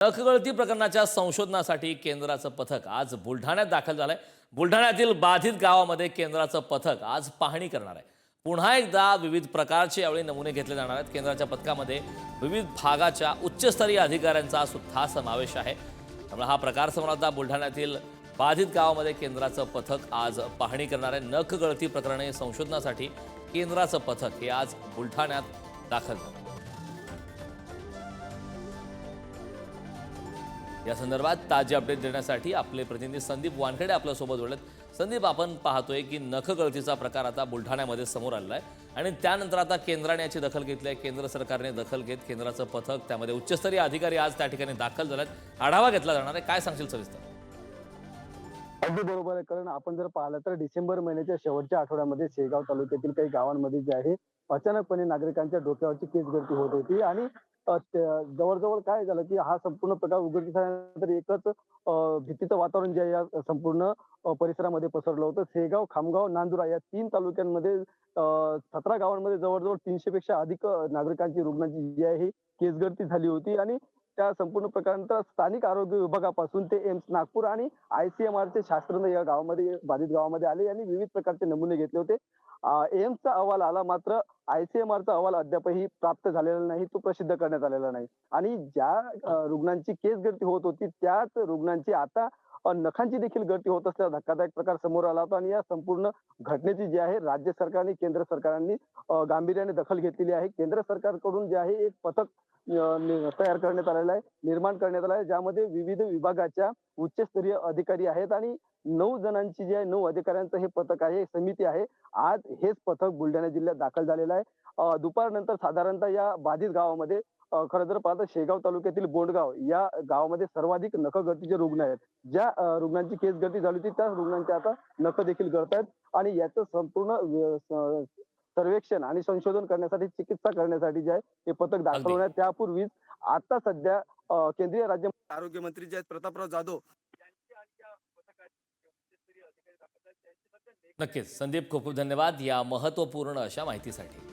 नखगळती प्रकरणाच्या संशोधनासाठी केंद्राचं पथक आज बुलढाण्यात दाखल झालंय। बुलढाण्यातील बाधित गावामध्ये केंद्राचं पथक आज पाहणी करणार आहे। पुन्हा एकदा विविध प्रकारचे यावेळी नमुने घेतले जाणार आहेत। केंद्राच्या पथकामध्ये विविध भागाच्या उच्चस्तरीय अधिकाऱ्यांचा सुद्धा समावेश आहे। त्यामुळे हा प्रकार समोर आता बुलढाण्यातील बाधित गावामध्ये केंद्राचं पथक आज पाहणी करणार आहे। नखगळती प्रकरणे संशोधनासाठी केंद्राचं पथक हे आज बुलढाण्यात दाखल झालं। या संदर्भात ताजे अपडेट देण्यासाठी आपले प्रतिनिधी संदीप वानखेडे आपल्या सोबत जोडलेत। संदीप, आपण पाहतोय की नखगळतीचा प्रकार आता बुलढाण्यामध्ये समोर आलेला आहे आणि त्यानंतर आता केंद्राने याची दखल घेतली आहे। केंद्र सरकारने दखल घेत केंद्राचं पथक त्यामध्ये उच्चस्तरीय अधिकारी आज त्या ठिकाणी दाखल झालेत। आढावा घेतला जाणार आहे। काय सांगशील सविस्तर? अगदी बरोबर आहे. कारण आपण जर पाहिलं तर डिसेंबर महिन्याच्या शेवटच्या आठवड्यामध्ये शेगाव तालुक्यातील काही गावांमध्ये जे आहे अचानकपणे नागरिकांच्या डोक्यावरची केस गळती होत होती आणि जवळजवळ काय झालं की हा संपूर्ण प्रकार उघडकीस आल्यानंतर एकच भीतीचं वातावरण जे आहे या संपूर्ण परिसरामध्ये पसरलं होतं। शेगाव, खामगाव, नांदुरा या 3 तालुक्यांमध्ये 17 गावांमध्ये जवळजवळ 300 पेक्षा अधिक नागरिकांची रुग्णांची जी आहे ही केस गळती झाली होती आणि त्या संपूर्ण प्रकारानंतर स्थानिक आरोग्य विभागापासून ते एम्स नागपूर आणि आयसीएमआरचे शास्त्रज्ञ या गावामध्ये बाधित गावामध्ये आले आणि विविध प्रकारचे नमुने घेतले होते। एम्सचा अहवाल आला, मात्र आयसीएमआरचा अहवाल अद्यापही प्राप्त झालेला नाही, तो प्रसिद्ध करण्यात आलेला नाही आणि ज्या रुग्णांची केस गळती होत होती त्याच रुग्णांची आता नखांची देखील गळती होत असल्याचा धक्कादायक प्रकार समोर आला होता आणि या संपूर्ण घटनेची जी आहे राज्य सरकार आणि केंद्र सरकारांनी गांभीर्याने दखल घेतलेली आहे। केंद्र सरकारकडून जे आहे एक पथक तयार करण्यात आलेला आहे, निर्माण करण्यात आला आहे, ज्यामध्ये विविध विभागाच्या उच्चस्तरीय अधिकारी आहेत आणि 9 जणांची जी आहे 9 अधिकाऱ्यांचं हे पथक आहे, समिती आहे। आज हेच पथक बुलढाणा जिल्ह्यात दाखल झालेलं आहे। दुपारनंतर साधारणतः या बाधित गावामध्ये खरं जर पाहता शेगाव तालुक्यातील बोंडगाव या गावामध्ये सर्वाधिक नखगळतीचे रुग्ण आहेत। ज्या रुग्णांची केस गळती झाली होती त्या रुग्णांचे आता नख देखील गळत आहेत आणि याचं संपूर्ण सर्वेक्षण आणि संशोधन करण्यासाठी, चिकित्सा करण्यासाठी जे आहे हे पथक दाखल होण्यात त्यापूर्वीच आता सध्या केंद्रीय राज्य आरोग्य मंत्री जे आहेत प्रतापराव जाधव यांची आणि त्या पथकाचे उच्चस्तरीय अधिकारी दाखल आहेत। नक्कीच संदीप, खूप खूप धन्यवाद या महत्त्वपूर्ण अशा माहितीसाठी।